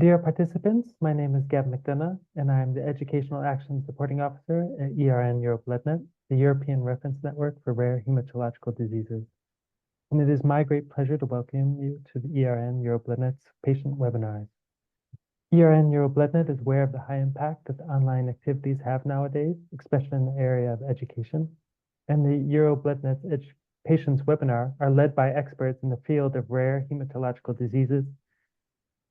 Dear participants, my name is Gab McDonough, and I am the Educational Action Supporting Officer at ERN-EuroBloodNet, the European Reference Network for Rare Hematological Diseases. And it is my great pleasure to welcome you to the ERN-EuroBloodNet's patient webinars. ERN-EuroBloodNet is aware of the high impact that online activities have nowadays, especially in the area of education. And the EuroBloodNet's patients webinar are led by experts in the field of rare hematological diseases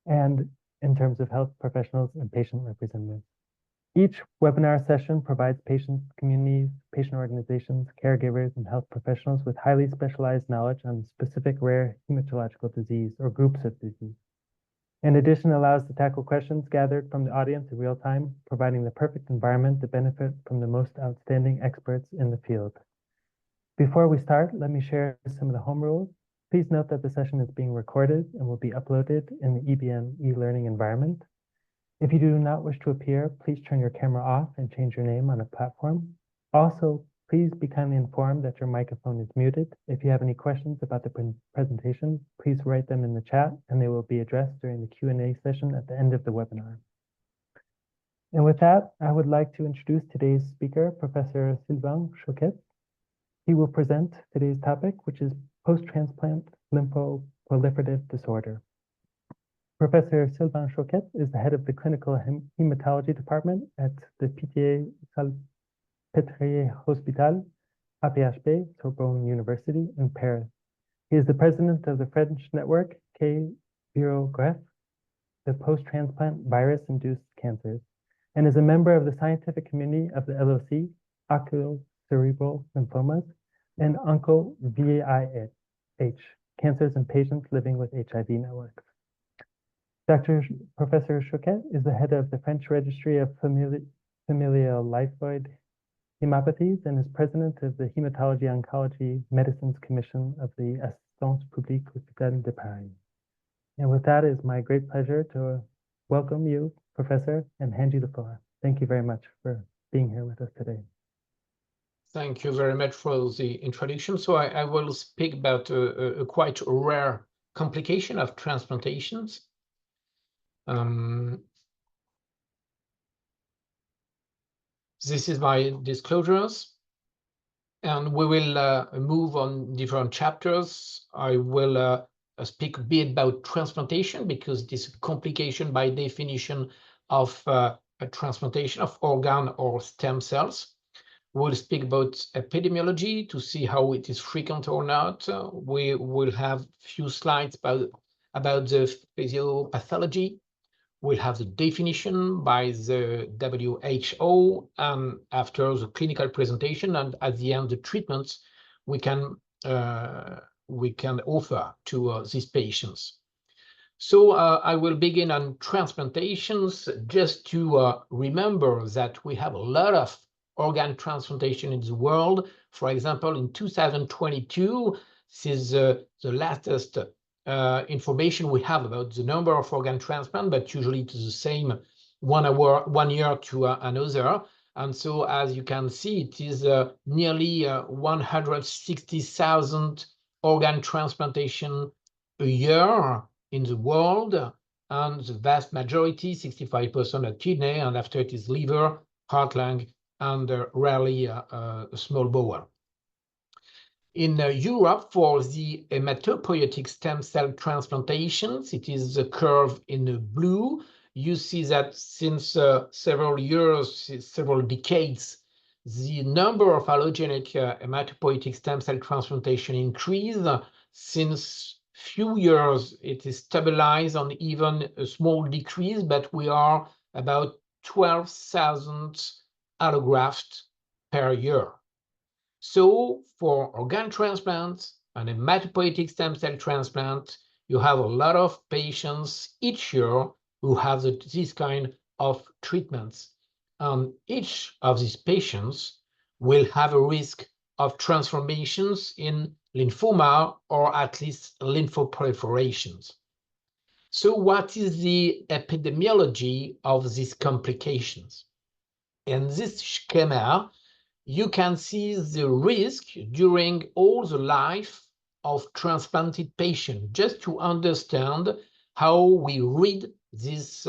and in terms of health professionals and patient representatives. Each webinar session provides patients, communities, patient organizations, caregivers, and health professionals with highly specialized knowledge on specific rare hematological disease or groups of disease. In addition, it allows to tackle questions gathered from the audience in real time, providing the perfect environment to benefit from the most outstanding experts in the field. Before we start, let me share some of the home rules. Please note that the session is being recorded and will be uploaded in the EBN e-learning environment. If you do not wish to appear, please turn your camera off and change your name on a platform. Also, please be kindly informed that your microphone is muted. If you have any questions about the presentation, please write them in the chat and they will be addressed during the Q&A session at the end of the webinar. And with that, I would like to introduce today's speaker, Professor Sylvain Choquet. He will present today's topic, which is Post-Transplant Lymphoproliferative Disorder. Professor Sylvain Choquet is the head of the Clinical Hematology Department at the Pitié-Salpêtrière Hospital, APHP, Sorbonne University in Paris. He is the president of the French network k-virogref, the post-transplant virus-induced cancers, and is a member of the scientific community of the LOC, oculocerebral lymphomas, and onco-VIH, cancers in patients living with HIV networks. Professor Choquet is the head of the French Registry of Familial Lymphoid Hemopathies and is president of the Hematology Oncology Medicines Commission of the Assistance Publique Hospitalière de Paris. And with that, it is my great pleasure to welcome you, Professor, and hand you the floor. Thank you very much for being here with us today. Thank you very much for the introduction. So I will speak about a quite rare complication of transplantations. This is my disclosures, and we will move on different chapters. I will speak a bit about transplantation because it is a complication by definition of a transplantation of organ or stem cells. We'll speak about epidemiology to see how it is frequent or not. We will have a few slides about the physiopathology. We'll have the definition by the WHO, and after the clinical presentation, and at the end, the treatments we can offer to these patients. So I will begin on transplantations just to remember that we have a lot of organ transplantation in the world. For example, in 2022, this is the latest information we have about the number of organ transplant, but usually it is the same one year to another. And so, as you can see, it is nearly 160,000 organ transplantation a year in the world, and the vast majority, 65%, are kidney, and after it is liver, heart, lung, and rarely a small bowel. In Europe, for the hematopoietic stem cell transplantations, it is the curve in the blue. You see that since several years, several decades, the number of allogenic hematopoietic stem cell transplantation increased. Since few years, it is stabilized on even a small decrease, but we are about 12,000 allografts per year. So for organ transplants and hematopoietic stem cell transplant, you have a lot of patients each year who have this kind of treatments. Each of these patients will have a risk of transformations in lymphoma or at least lymphoproliferations. So what is the epidemiology of these complications? In this schema, you can see the risk during all the life of transplanted patient, just to understand how we read this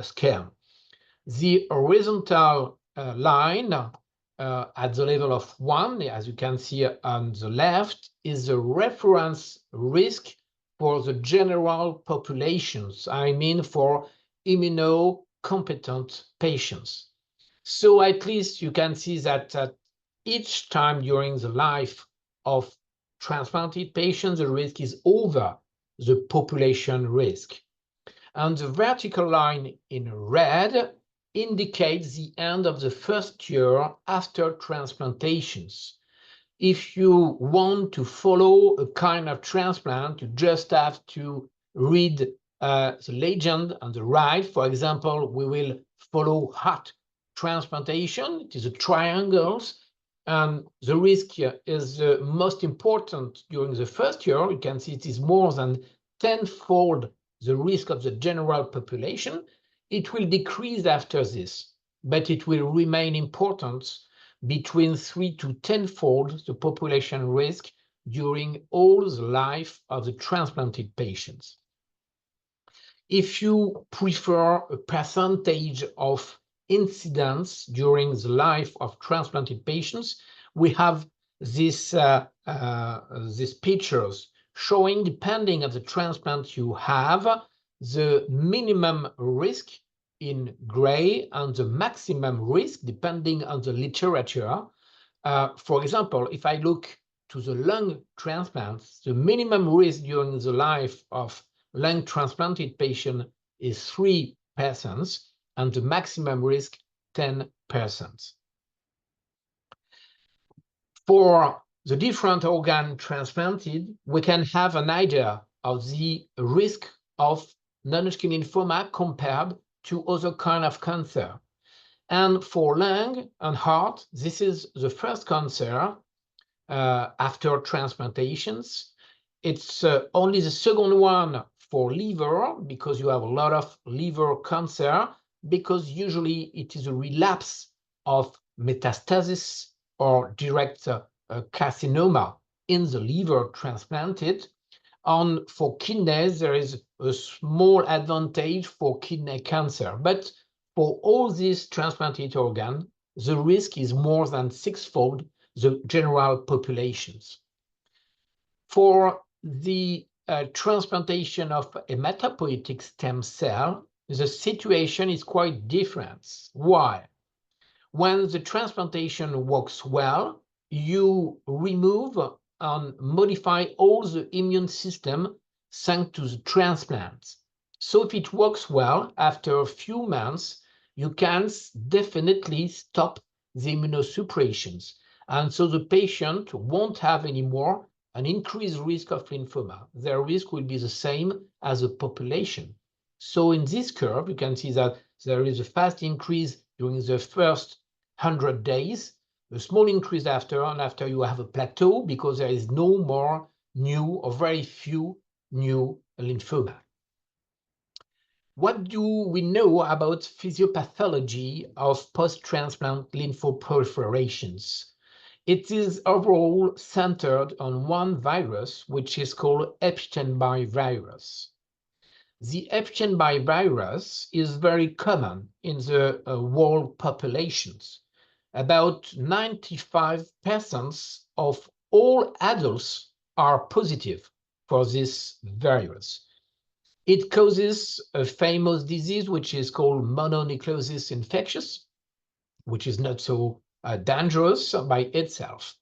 scale. The horizontal line at the level of 1, as you can see on the left, is the reference risk for the general populations, I mean for immunocompetent patients. So at least you can see that at each time during the life of transplanted patients, the risk is over the population risk. And the vertical line in red indicates the end of the first year after transplantations. If you want to follow a kind of transplant, you just have to read the legend on the right. For example, we will follow heart transplantation. It is a triangles, and the risk is the most important during the first year. You can see it is more than tenfold the risk of the general population. It will decrease after this, but it will remain important between 3 to 10-fold the population risk during all the life of the transplanted patients. If you prefer a percentage of incidence during the life of transplanted patients, we have these pictures showing, depending on the transplant you have, the minimum risk in gray and the maximum risk depending on the literature. For example, if I look to the lung transplants, the minimum risk during the life of lung transplanted patient is 3%, and the maximum risk 10%. For the different organ transplanted, we can have an idea of the risk of non-Hodgkin lymphoma compared to other kind of cancer. And for lung and heart, this is the first cancer after transplantations. It's only the second one for liver, because you have a lot of liver cancer, because usually it is a relapse of metastasis or direct carcinoma in the liver transplanted. And for kidneys, there is a small advantage for kidney cancer. But for all these transplanted organs, the risk is more than 6-fold the general populations. For the transplantation of hematopoietic stem cell, the situation is quite different. Why? When the transplantation works well, you remove and modify all the immune system thanks to the transplant. So if it works well, after a few months, you can definitely stop the immunosuppressions. And so the patient won't have anymore an increased risk of lymphoma. Their risk will be the same as the population. So in this curve, you can see that there is a fast increase during the first 100 days, a small increase after, and after you have a plateau because there is no more new or very few new lymphoma. What do we know about physiopathology of post-transplant lymphoproliferations? It is overall centered on one virus, which is called Epstein-Barr virus. The Epstein-Barr virus is very common in the world populations. About 95% of all adults are positive for this virus. It causes a famous disease, which is called mononucleosis infectious, which is not so dangerous by itself.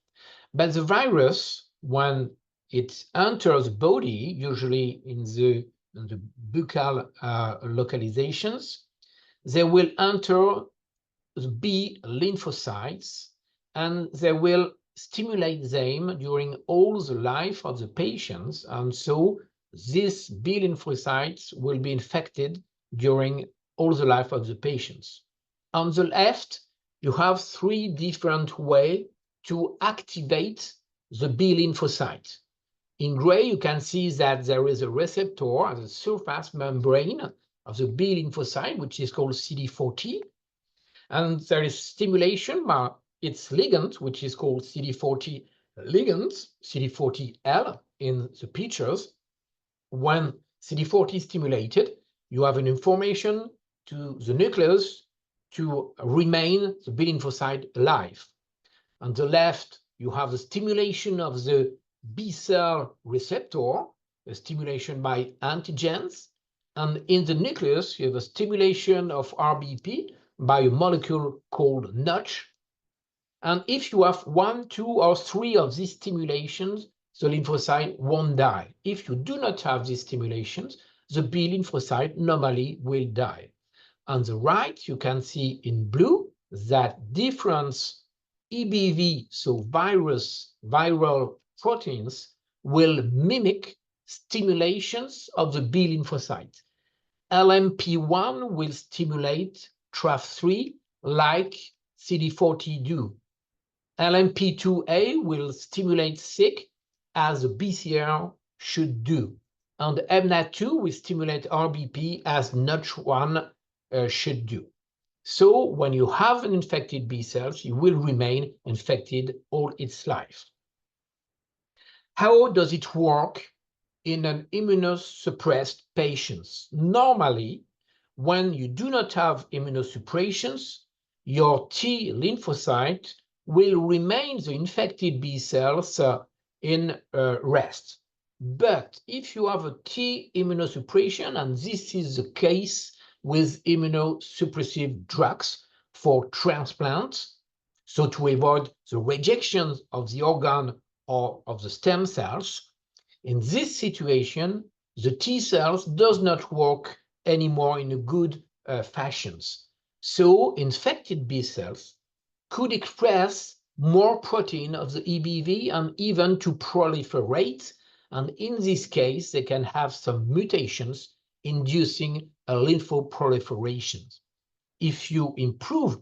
But the virus, when it enters the body, usually in the buccal localizations, they will enter the B lymphocytes, and they will stimulate them during all the life of the patients. And so these B lymphocytes will be infected during all the life of the patients. On the left, you have 3 different ways to activate the B lymphocyte. In gray, you can see that there is a receptor at the surface membrane of the B lymphocyte, which is called CD40. And there is stimulation by its ligand, which is called CD40 ligand, CD40L in the pictures. When CD40 is stimulated, you have an information to the nucleus to remain the B lymphocyte alive. On the left, you have the stimulation of the B cell receptor, a stimulation by antigens. And in the nucleus, you have a stimulation of RBP by a molecule called Notch. And if you have 1, 2, or 3 of these stimulations, the lymphocyte won't die. If you do not have these stimulations, the B lymphocyte normally will die. On the right, you can see in blue that different EBV, so viral proteins, will mimic stimulations of the B lymphocyte. LMP1 will stimulate TRAF3 like CD40 do. LMP2A will stimulate SYK as a BCR should do. And MNAT2 will stimulate RBP as NOTCH1 should do. So when you have an infected B cells, you will remain infected all its life. How does it work in an immunosuppressed patients? Normally, when you do not have immunosuppressions, your T lymphocyte will remain the infected B cells in rest. But if you have a T immunosuppression, and this is the case with immunosuppressive drugs for transplants, so to avoid the rejection of the organ or of the stem cells, in this situation, the T cells does not work anymore in a good fashions. So infected B cells could express more protein of the EBV and even to proliferate. And in this case, they can have some mutations inducing a lymphoproliferation. If you improve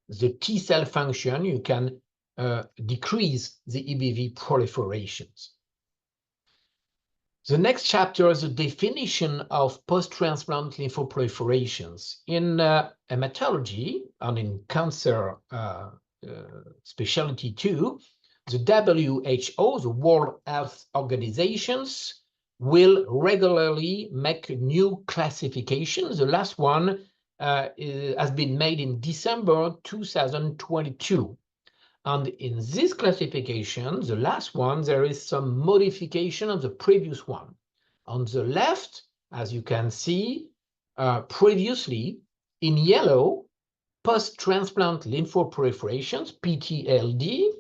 the T cell function, you can decrease the EBV proliferations. The next chapter is a definition of post-transplant lymphoproliferations. In hematology and in cancer specialty too, the WHO, the World Health Organizations, will regularly make new classifications. The last one has been made in December 2022. And in this classification, the last one, there is some modification of the previous one. On the left, as you can see, previously in yellow, post-transplant lymphoproliferations, PTLD,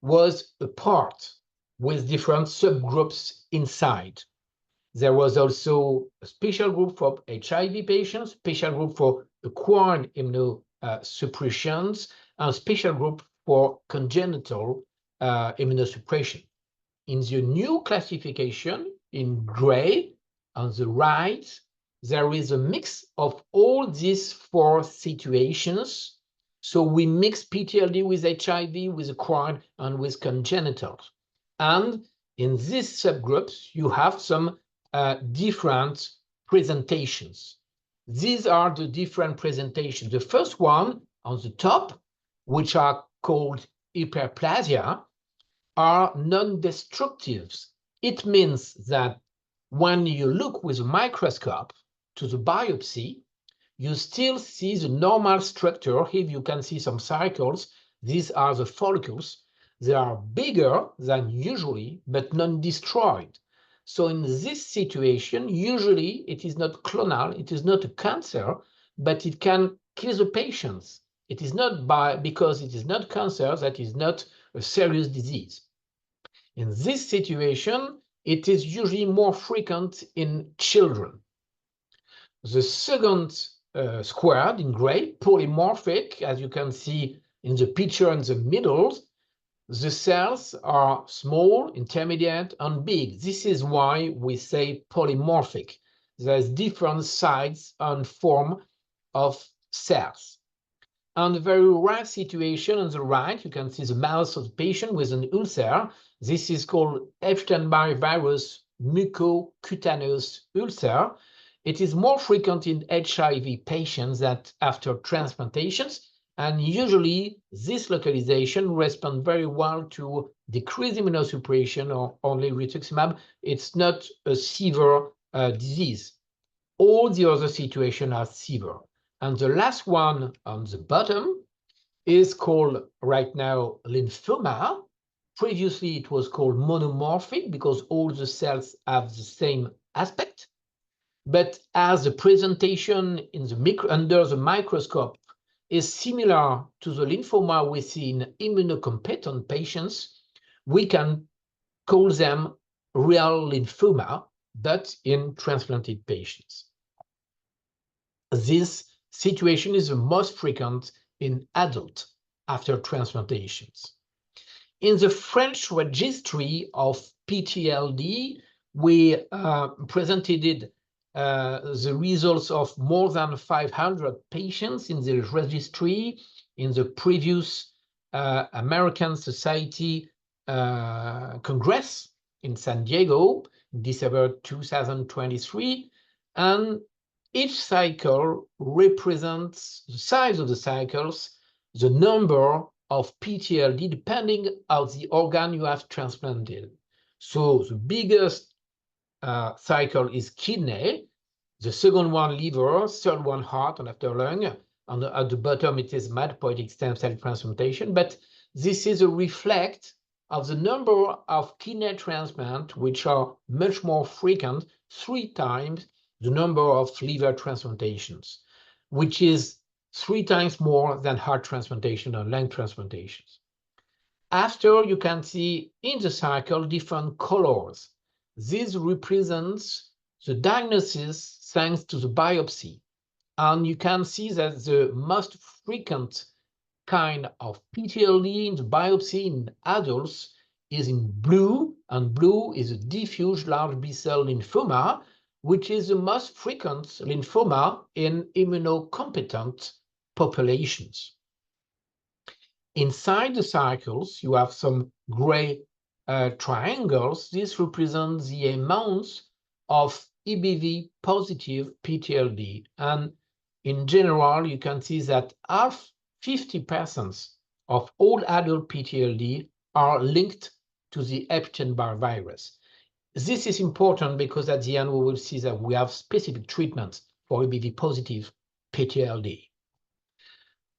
was a part with different subgroups inside. There was also a special group for HIV patients, special group for acquired immunosuppressions, and a special group for congenital immunosuppression. In the new classification, in gray, on the right, there is a mix of all these 4 situations. So we mix PTLD with HIV, with acquired, and with congenital. And in these subgroups, you have some different presentations. These are the different presentations. The first one on the top, which are called hyperplasia, are non-destructives. It means that when you look with a microscope to the biopsy, you still see the normal structure. Here you can see some cycles. These are the follicles. They are bigger than usually, but non-destroyed. So in this situation, usually it is not clonal, it is not a cancer, but it can kill the patients. It is not because it is not cancer that is not a serious disease. In this situation, it is usually more frequent in children. The second squared in gray, polymorphic, as you can see in the picture in the middle, the cells are small, intermediate, and big. This is why we say polymorphic. There's different size and form of cells. And a very rare situation on the right, you can see the mouth of the patient with an ulcer. This is called Epstein-Barr virus mucocutaneous ulcer. It is more frequent in HIV patients than after transplantations. And usually this localization responds very well to decreased immunosuppression or only rituximab. It's not a severe disease. All the other situations are severe. And the last one on the bottom is called right now lymphoma. Previously, it was called monomorphic because all the cells have the same aspect. But as the presentation in the under the microscope is similar to the lymphoma we see in immunocompetent patients, we can call them real lymphoma, but in transplanted patients. This situation is the most frequent in adults after transplantations. In the French registry of PTLD, we presented the results of more than 500 patients in the registry in the previous American Society Congress in San Diego, December 2023, and each cycle represents the size of the cycles, the number of PTLD, depending on the organ you have transplanted. So the biggest cycle is kidney, the second one liver, third one heart, and after lung. And at the bottom it is hematopoietic stem cell transplantation. But this is a reflect of the number of kidney transplant, which are much more frequent, 3 times the number of liver transplantations, which is 3 times more than heart transplantation or lung transplantations. After, you can see in the cycle different colors. This represents the diagnosis thanks to the biopsy. And you can see that the most frequent kind of PTLD in the biopsy in adults is in blue, and blue is a diffuse large B-cell lymphoma, which is the most frequent lymphoma in immunocompetent populations. Inside the cycles, you have some gray triangles. This represents the amounts of EBV positive PTLD. And in general, you can see that 50% of all adult PTLD are linked to the Epstein-Barr virus. This is important because at the end, we will see that we have specific treatments for EBV positive PTLD.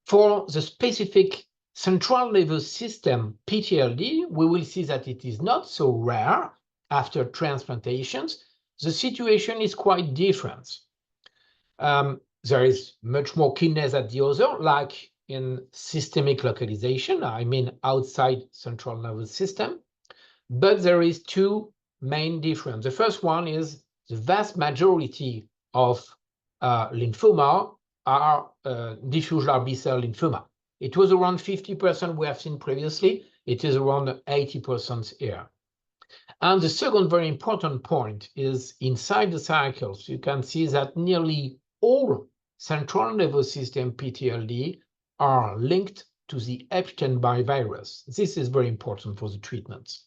For the specific central nervous system PTLD, we will see that it is not so rare after transplantations. The situation is quite different. There is much more kidneys than the other, like in systemic localization, I mean outside central nervous system. But there is 2 main differences. The first one is the vast majority of lymphoma are diffuse large B-cell lymphoma. It was around 50% we have seen previously. It is around 80% here. And the second very important point is inside the cycles, you can see that nearly all central nervous system PTLD are linked to the Epstein-Barr virus. This is very important for the treatments.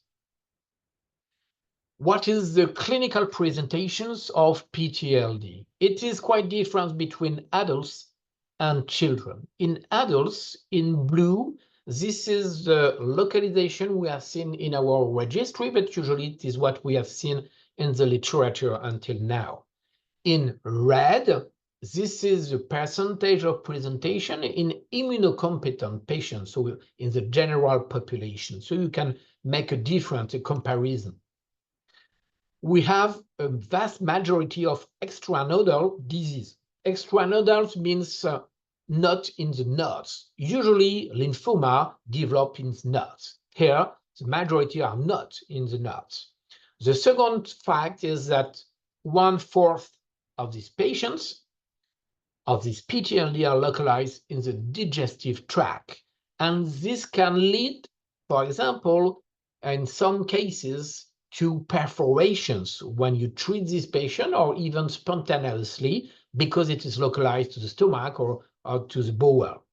What is the clinical presentations of PTLD? It is quite different between adults and children. In adults, in blue, this is the localization we have seen in our registry, but usually it is what we have seen in the literature until now. In red, this is the percentage of presentation in immunocompetent patients, so in the general population. So you can make a difference, a comparison. We have a vast majority of extranodal disease. Extranodal means not in the nodes. Usually, lymphoma develop in the nodes. Here, the majority are not in the nodes. The second fact is that 1/4 of these patients of this PTLD are localized in the digestive tract. And this can lead, for example, in some cases, to perforations when you treat this patient, or even spontaneously, because it is localized to the stomach or to the bowel.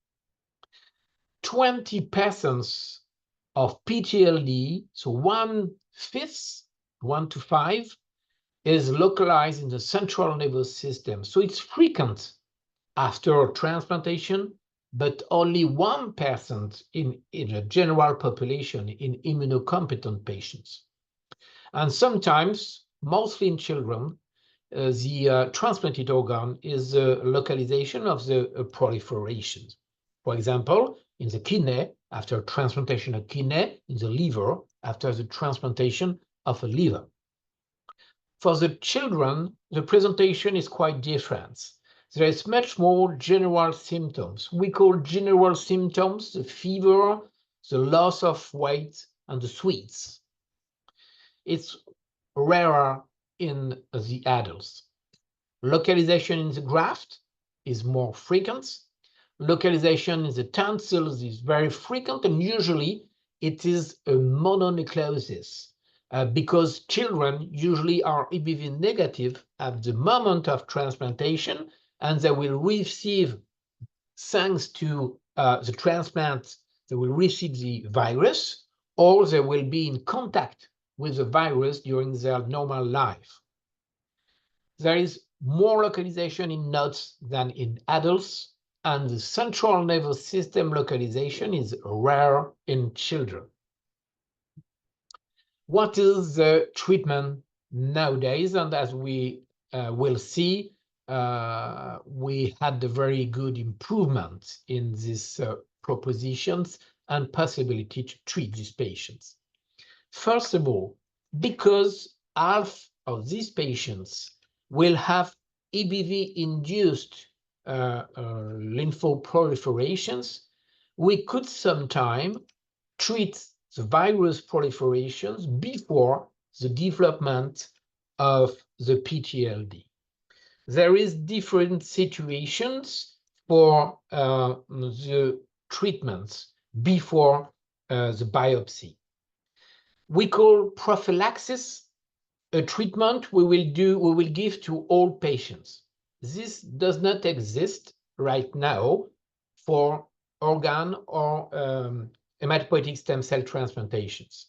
20% of PTLD, so 1/5, 1 to 5, is localized in the central nervous system. So it's frequent after transplantation, but only 1% in the general population in immunocompetent patients. And sometimes, mostly in children, the transplanted organ is the localization of the proliferations. For example, in the kidney, after transplantation of kidney, in the liver, after the transplantation of a liver. For the children, the presentation is quite different. There is much more general symptoms. We call general symptoms the fever, the loss of weight, and the sweats. It's rarer in the adults. Localization in the graft is more frequent. Localization in the tonsils is very frequent, and usually it is a mononucleosis because children usually are EBV negative at the moment of transplantation, and they will receive, thanks to the transplant, they will receive the virus, or they will be in contact with the virus during their normal life. There is more localization in nodes than in adults, and the central nervous system localization is rare in children. What is the treatment nowadays? And as we will see, we had a very good improvement in these propositions and possibility to treat these patients. First of all, because half of these patients will have EBV-induced lymphoproliferations, we could sometimes treat the virus proliferations before the development of the PTLD. There is different situations for the treatments before the biopsy. We call prophylaxis a treatment we will give to all patients. This does not exist right now for organ or hematopoietic stem cell transplantations.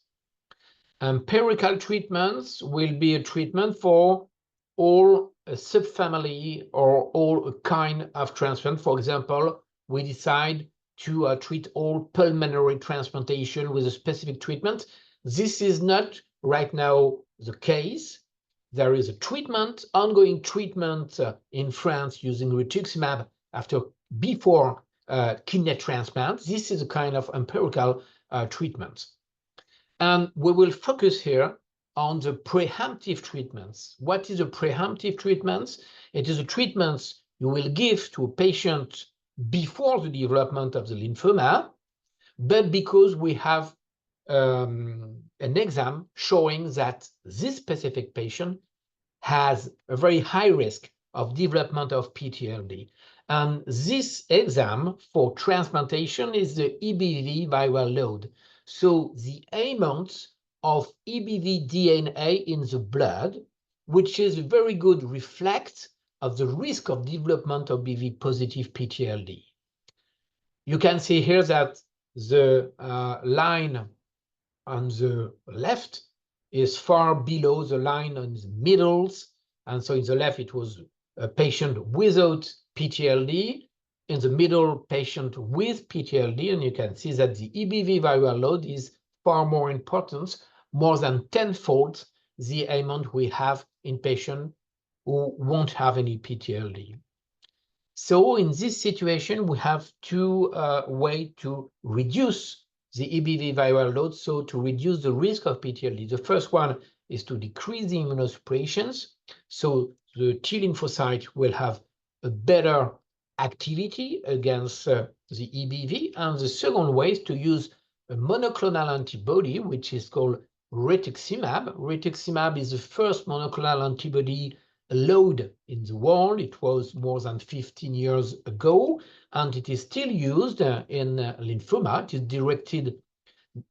Empirical treatments will be a treatment for all subfamily or all kind of transplant. For example, we decide to treat all pulmonary transplantation with a specific treatment. This is not right now the case. There is a treatment, ongoing treatment in France using rituximab before kidney transplant. This is a kind of empirical treatment. And we will focus here on the preemptive treatments. What is a preemptive treatment? It is a treatment you will give to a patient before the development of the lymphoma, but because we have an exam showing that this specific patient has a very high risk of development of PTLD. And this exam for transplantation is the EBV viral load. So the amount of EBV DNA in the blood, which is a very good reflect of the risk of development of EBV positive PTLD. You can see here that the line on the left is far below the line on the middles. And so in the left, it was a patient without PTLD. In the middle, patient with PTLD. And you can see that the EBV viral load is far more important, more than tenfold the amount we have in patients who won't have any PTLD. So in this situation, we have two ways to reduce the EBV viral load, so to reduce the risk of PTLD. The first one is to decrease the immunosuppressions, so the T lymphocyte will have a better activity against the EBV. And the second way is to use a monoclonal antibody, which is called rituximab. Rituximab is the first monoclonal antibody allowed in the world. It was more than 15 years ago, and it is still used in lymphoma. It is directed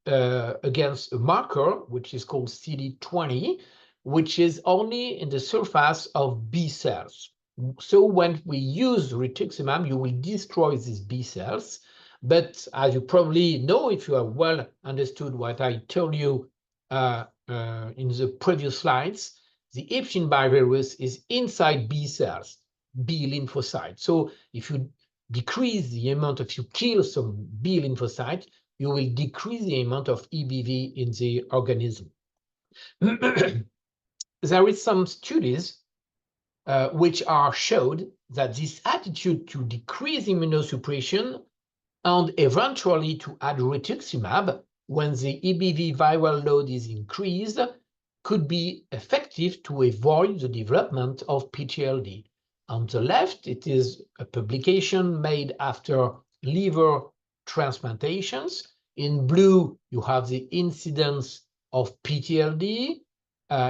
against a marker, which is called CD20, which is only in the surface of B cells. So when we use rituximab, you will destroy these B cells. But as you probably know, if you have well understood what I told you in the previous slides, the Epstein-Barr virus is inside B cells, B lymphocytes. So if you decrease the amount of, you kill some B lymphocyte, you will decrease the amount of EBV in the organism. There is some studies which are showed that this attitude to decrease immunosuppression and eventually to add rituximab when the EBV viral load is increased could be effective to avoid the development of PTLD. On the left, it is a publication made after liver transplantations. In blue, you have the incidence of PTLD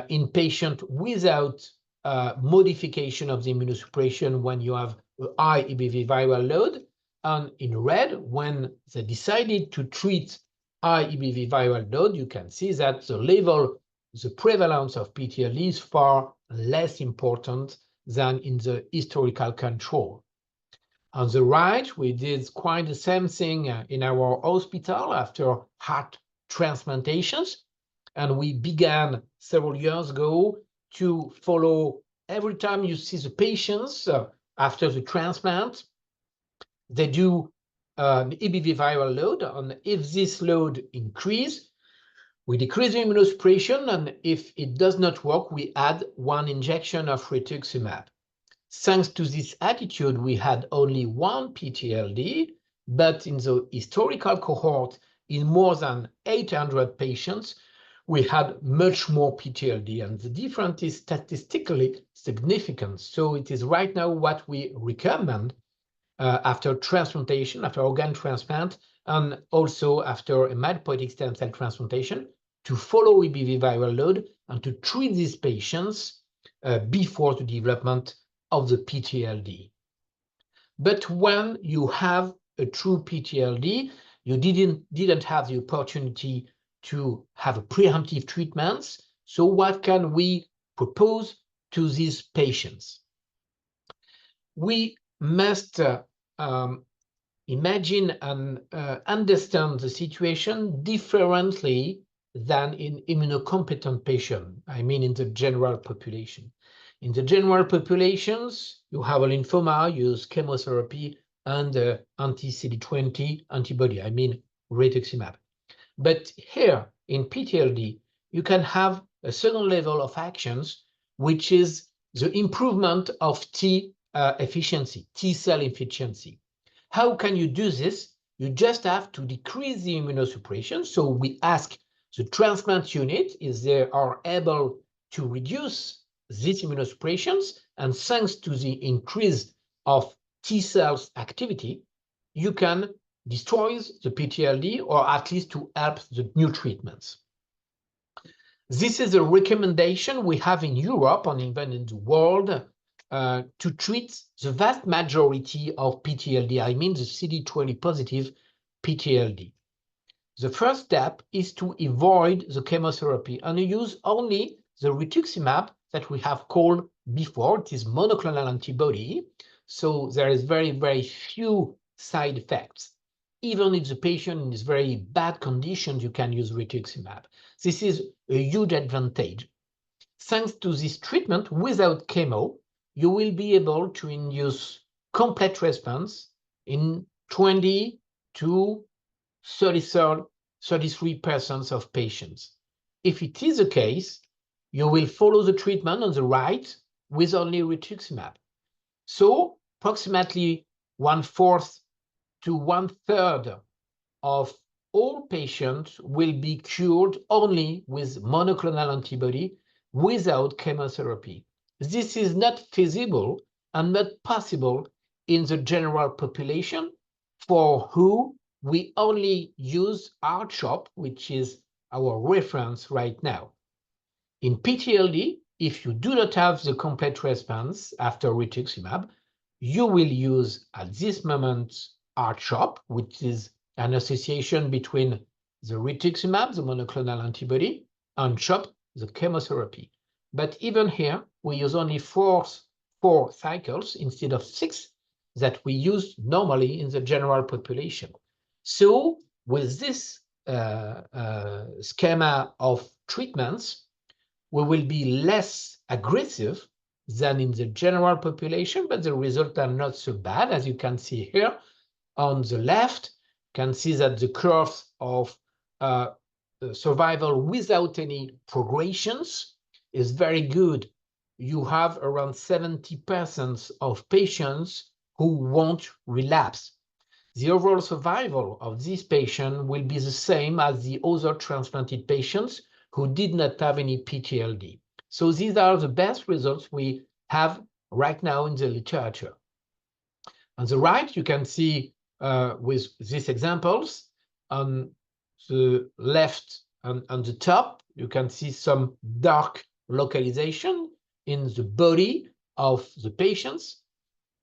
in patients without modification of the immunosuppression when you have a high EBV viral load. And in red, when they decided to treat high EBV viral load, you can see that the prevalence of PTLD is far less important than in the historical control. On the right, we did quite the same thing in our hospital after heart transplantations. And we began several years ago to follow every time you see the patients after the transplant, they do an EBV viral load. And if this load increases, we decrease the immunosuppression. And if it does not work, we add one injection of rituximab. Thanks to this attitude, we had only one PTLD, but in the historical cohort, in more than 800 patients, we had much more PTLD, and the difference is statistically significant. So it is right now what we recommend after transplantation, after organ transplant, and also after a hematopoietic stem cell transplantation, to follow EBV viral load and to treat these patients before the development of the PTLD. But when you have a true PTLD, you didn't have the opportunity to have a preemptive treatments. So what can we propose to these patients? We must imagine and understand the situation differently than in immunocompetent patients, I mean in the general population. In the general populations, you have a lymphoma, use chemotherapy and anti-CD20 antibody, I mean rituximab. But here in PTLD, you can have a second level of actions, which is the improvement of T efficiency, T cell efficiency. How can you do this? You just have to decrease the immunosuppression. So we ask the transplant unit if they are able to reduce these immunosuppressions, and thanks to the increase of T cells activity, you can destroy the PTLD or at least to help the new treatments. This is a recommendation we have in Europe and even in the world to treat the vast majority of PTLD, I mean the CD20 positive PTLD. The first step is to avoid the chemotherapy and use only the rituximab that we have called before. It is monoclonal antibody, so there is very, very few side effects. Even if the patient is very bad condition, you can use rituximab. This is a huge advantage. Thanks to this treatment without chemo, you will be able to induce complete response in 20 to 33% of patients. If it is the case, you will follow the treatment on the right with only rituximab. So approximately 1/4 to 1/3 of all patients will be cured only with monoclonal antibody without chemotherapy. This is not feasible and not possible in the general population, for who we only use R-CHOP, which is our reference right now. In PTLD, if you do not have the complete response after rituximab, you will use at this moment R-CHOP, which is an association between the rituximab, the monoclonal antibody, and CHOP, the chemotherapy. But even here, we use only four cycles instead of 6 that we use normally in the general population. So with this schema of treatments, we will be less aggressive than in the general population, but the results are not so bad. As you can see here on the left, you can see that the curve of survival without any progressions is very good you have around 70% of patients who won't relapse. The overall survival of this patient will be the same as the other transplanted patients who did not have any PTLD. So these are the best results we have right now in the literature. On the right, you can see with these examples, on the left and on the top, you can see some dark localization in the body of the patients.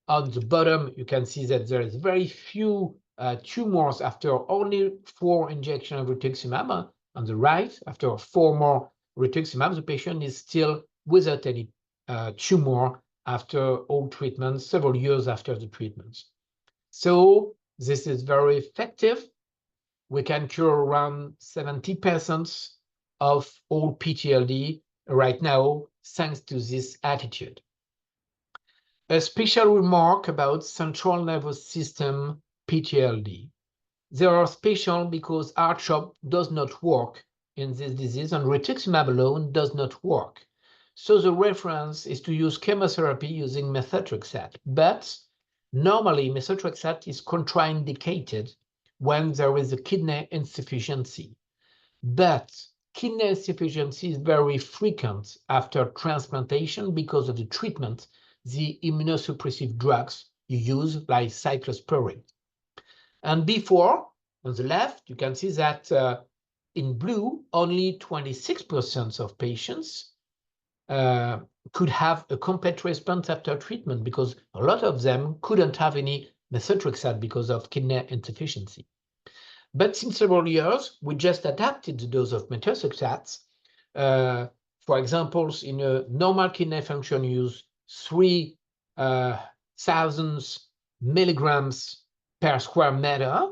On the bottom, you can see that there is very few tumors after only 4 injections of rituximab. On the right, after 4 more rituximab, the patient is still without any tumor after all treatments, several years after the treatments. So this is very effective. We can cure around 70% of all PTLD right now, thanks to this attitude. A special remark about central nervous system PTLD. They are special because R-CHOP does not work in this disease, and rituximab alone does not work. So the reference is to use chemotherapy using methotrexate, but normally methotrexate is contraindicated when there is a kidney insufficiency. But kidney insufficiency is very frequent after transplantation because of the treatment, the immunosuppressive drugs you use, like cyclosporine. And before, on the left, you can see that in blue, only 26% of patients could have a complete response after treatment because a lot of them couldn't have any methotrexate because of kidney insufficiency. But since several years, we just adapted the dose of methotrexate. For example, in a normal kidney function, use 3,000 milligrams per square meter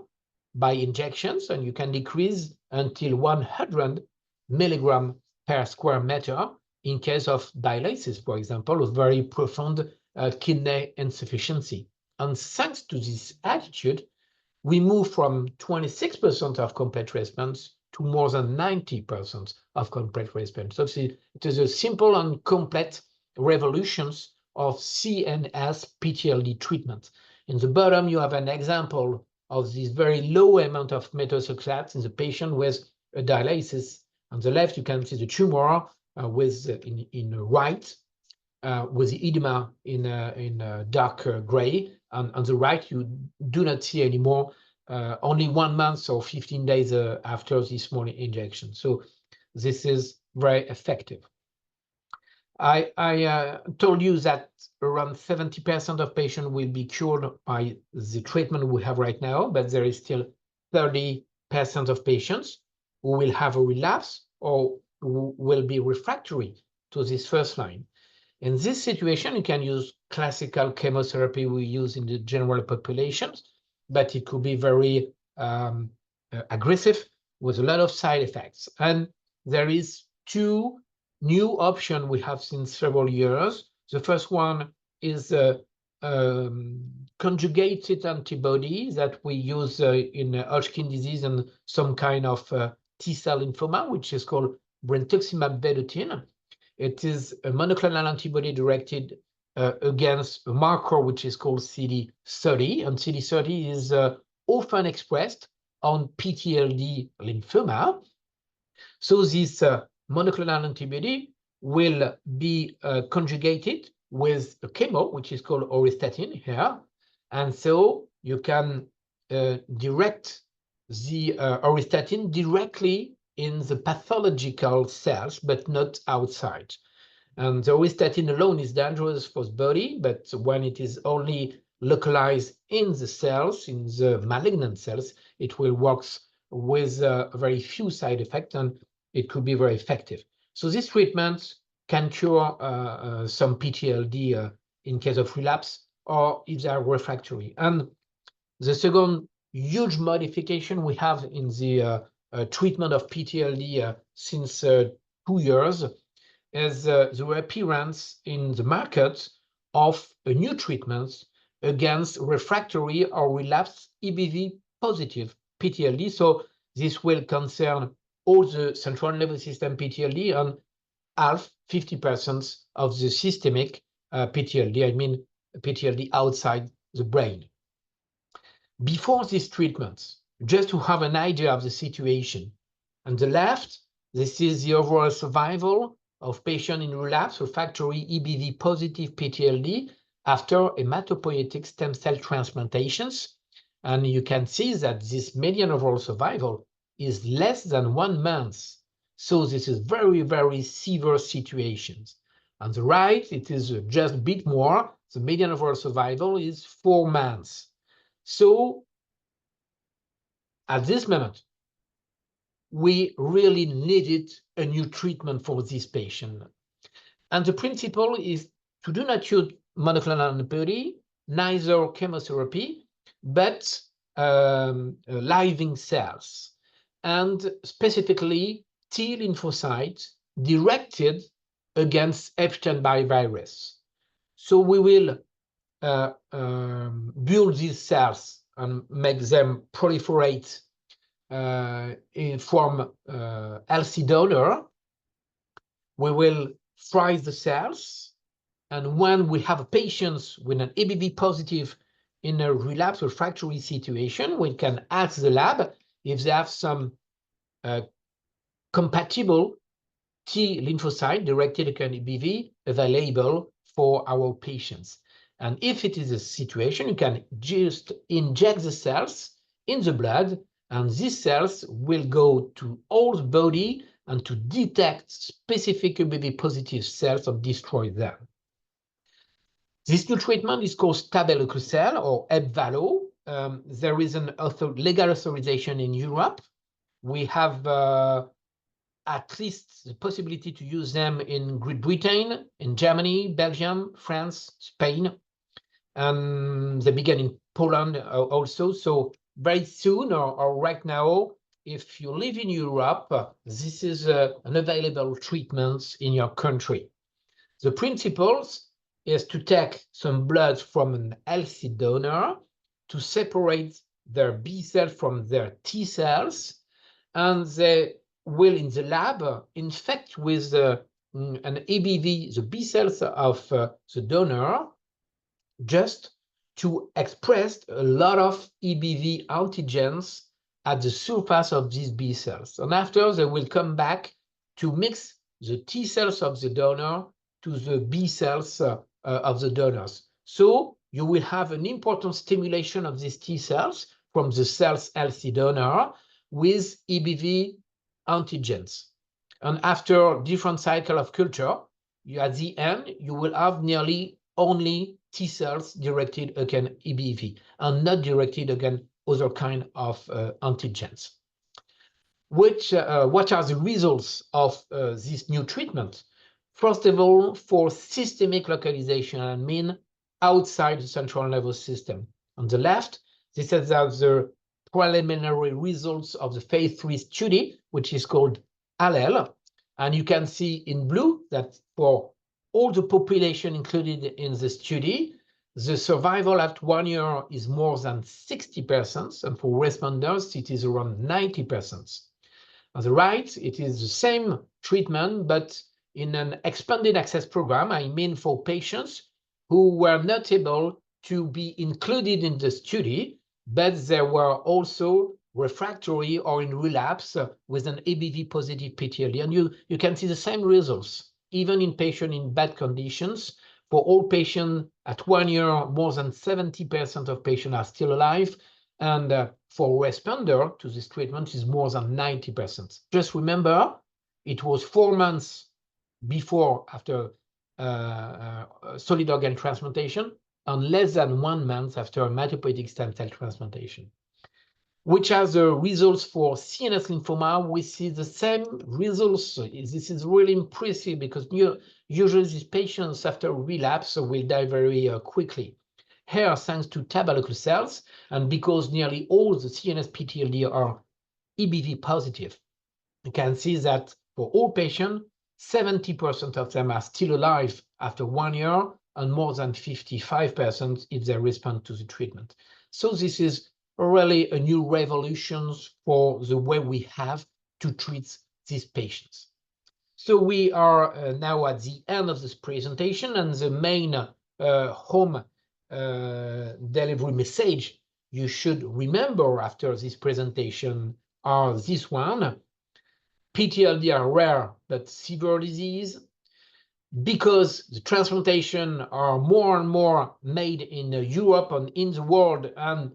by injections, and you can decrease until 100 milligrams per square meter in case of dialysis, for example, with very profound kidney insufficiency. And thanks to this attitude, we move from 26% of complete response to more than 90% of complete response. So it is a simple and complete revolutions of CNS PTLD treatment. In the bottom, you have an example of this very low amount of methotrexate in the patient with a dialysis. On the left, you can see the tumor in white, with the edema in dark gray. And on the right, you do not see anymore, only 1 month or 15 days after this small injection. So this is very effective. I told you that around 70% of patients will be cured by the treatment we have right now, but there is still 30% of patients who will have a relapse or who will be refractory to this first line. In this situation, you can use classical chemotherapy we use in the general populations, but it could be very aggressive with a lot of side effects. And there is 2 new options we have since several years. The first one is a conjugated antibody that we use in Hodgkin disease and some kind of T-cell lymphoma, which is called brentuximab vedotin. It is a monoclonal antibody directed against a marker which is called CD30, and CD30 is often expressed on PTLD lymphoma. So this monoclonal antibody will be conjugated with a chemo, which is called auristatin here. And so you can direct the auristatin directly in the pathological cells, but not outside. And the auristatin alone is dangerous for the body, but when it is only localized in the cells, in the malignant cells, it will work with very few side effects, and it could be very effective. So this treatment can cure some PTLD in case of relapse or if they are refractory. And the second huge modification we have in the treatment of PTLD since 2 years is the appearance in the market of a new treatment against refractory or relapsed EBV positive PTLD. So this will concern all the central nervous system PTLD, and half, 50% of the systemic PTLD, I mean PTLD outside the brain. Before this treatment, just to have an idea of the situation, on the left, this is the overall survival of patients in relapse refractory EBV positive PTLD after hematopoietic stem cell transplantations. And you can see that this median overall survival is less than 1 month. So this is very, very severe situations. On the right, it is just a bit more. The median overall survival is 4 months. So at this moment, we really needed a new treatment for this patient. And the principle is to do not use monoclonal antibody, neither chemotherapy, but living cells, and specifically T lymphocytes directed against Epstein-Barr virus. So we will build these cells and make them proliferate from healthy donor. We will fry the cells, and when we have patients with an EBV positive in a relapse refractory situation, we can ask the lab if they have some compatible T lymphocyte directed against EBV available for our patients. And if it is a situation, you can just inject the cells in the blood, and these cells will go to all the body and to detect specific EBV positive cells and destroy them. This new treatment is called tabelecleucel or Ebvallo. There is an legal authorization in Europe. We have at least the possibility to use them in Great Britain, in Germany, Belgium, France, Spain. They began in Poland also. So very soon or right now, if you live in Europe, this is an available treatment in your country. The principles is to take some blood from an healthy donor to separate their B cells from their T cells, and they will in the lab infect with an EBV, the B cells of the donor, just to express a lot of EBV antigens at the surface of these B cells. And after, they will come back to mix the T cells of the donor to the B cells of the donors. So you will have an important stimulation of these T cells from the cell's healthy donor with EBV antigens. And after different cycle of culture, at the end, you will have nearly only T cells directed against EBV and not directed against other kind of antigens. What are the results of this new treatment? First of all, for systemic localization, I mean outside the central nervous system. On the left, this is the preliminary results of the phase 3 study, which is called ALLEL. And you can see in blue that for all the population included in the study, the survival after 1 year is more than 60%, and for responders, it is around 90%. On the right, it is the same treatment, but in an expanded access program, I mean for patients who were not able to be included in the study, but they were also refractory or in relapse with an EBV positive PTLD. And you can see the same results, even in patients in bad conditions. For all patients at 1 year, more than 70% of patients are still alive. And for responder to this treatment is more than 90%. Just remember, it was 4 months before after solid organ transplantation and less than 1 month after hematopoietic stem cell transplantation. Which are the results for CNS lymphoma? We see the same results. This is really impressive because usually these patients after relapse will die very quickly. Here, thanks to tabelecleucel, and because nearly all the CNS PTLD are EBV positive, you can see that for all patients, 70% of them are still alive after 1 year, and more than 55% if they respond to the treatment. So this is really a new revolution for the way we have to treat these patients. So we are now at the end of this presentation, and the main home delivery message you should remember after this presentation are this one. PTLD are rare but severe disease. Because the transplantation are more and more made in Europe and in the world, and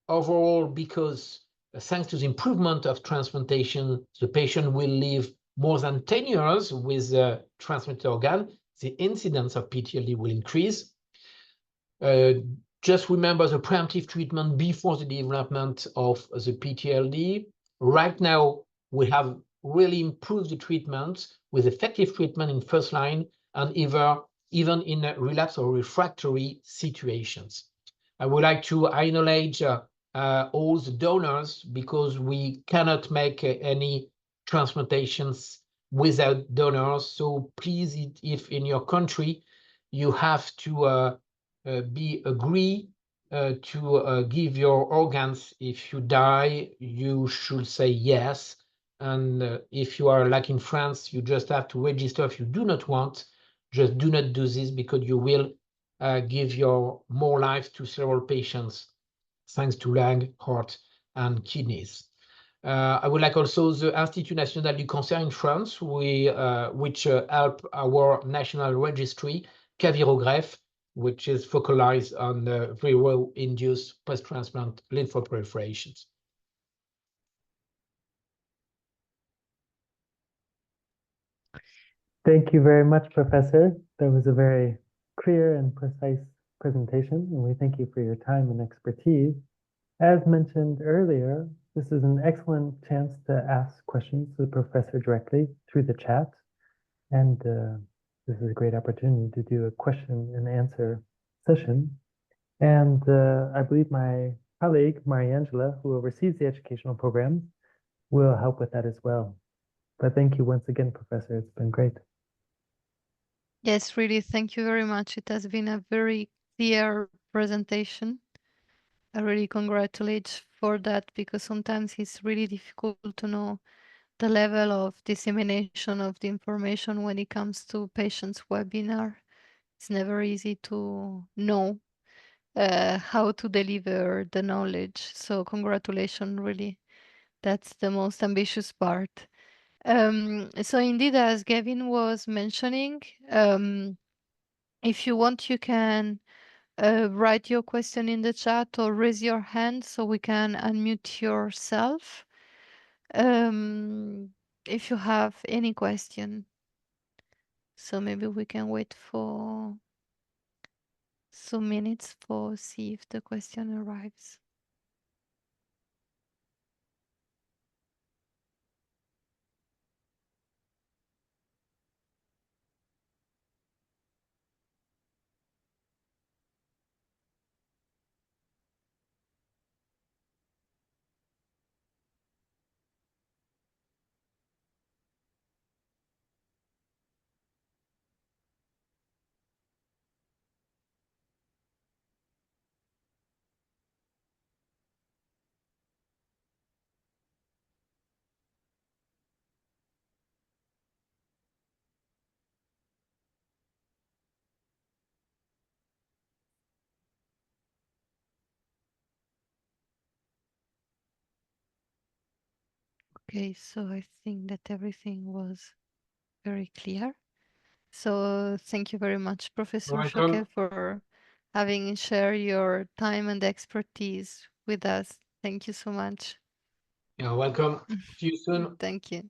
overall because thanks to the improvement of transplantation, the patient will live more than 10 years with a transplanted organ, the incidence of PTLD will increase. Just remember the preemptive treatment before the development of the PTLD. Right now, we have really improved the treatment with effective treatment in first line and even in relapse or refractory situations. I would like to acknowledge all the donors, because we cannot make any transplantations without donors. So please, if in your country you have to agree to give your organs, if you die, you should say yes. And if you are like in France, you just have to register if you do not want. Just do not do this, because you will give your more life to several patients, thanks to lung, heart, and kidneys. I would like also the Institut National du Cancer in France, which help our national registry, k-virogref, which is focalized on virus-induced post-transplant lymphoproliferations. Thank you very much, Professor. That was a very clear and precise presentation, and we thank you for your time and expertise. As mentioned earlier, this is an excellent chance to ask questions to the professor directly through the chat. And this is a great opportunity to do a question and answer session. And I believe my colleague, Mariangela, who oversees the educational programs, will help with that as well. But thank you once again, Professor. It's been great. Yes, really, thank you very much. It has been a very clear presentation. I really congratulate for that, because sometimes it's really difficult to know the level of dissemination of the information when it comes to patients' webinar. It's never easy to know how to deliver the knowledge. So congratulations, really. That's the most ambitious part. So indeed, as Gavin was mentioning, if you want, you can write your question in the chat or raise your hand so we can unmute yourself. If you have any question. So maybe we can wait for some minutes for see if the question arrives. Okay, so I think that everything was very clear. So thank you very much, Professor Choquet, for having shared your time and expertise with us. Thank you so much. You're welcome. See you soon. Thank you.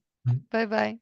Bye-bye.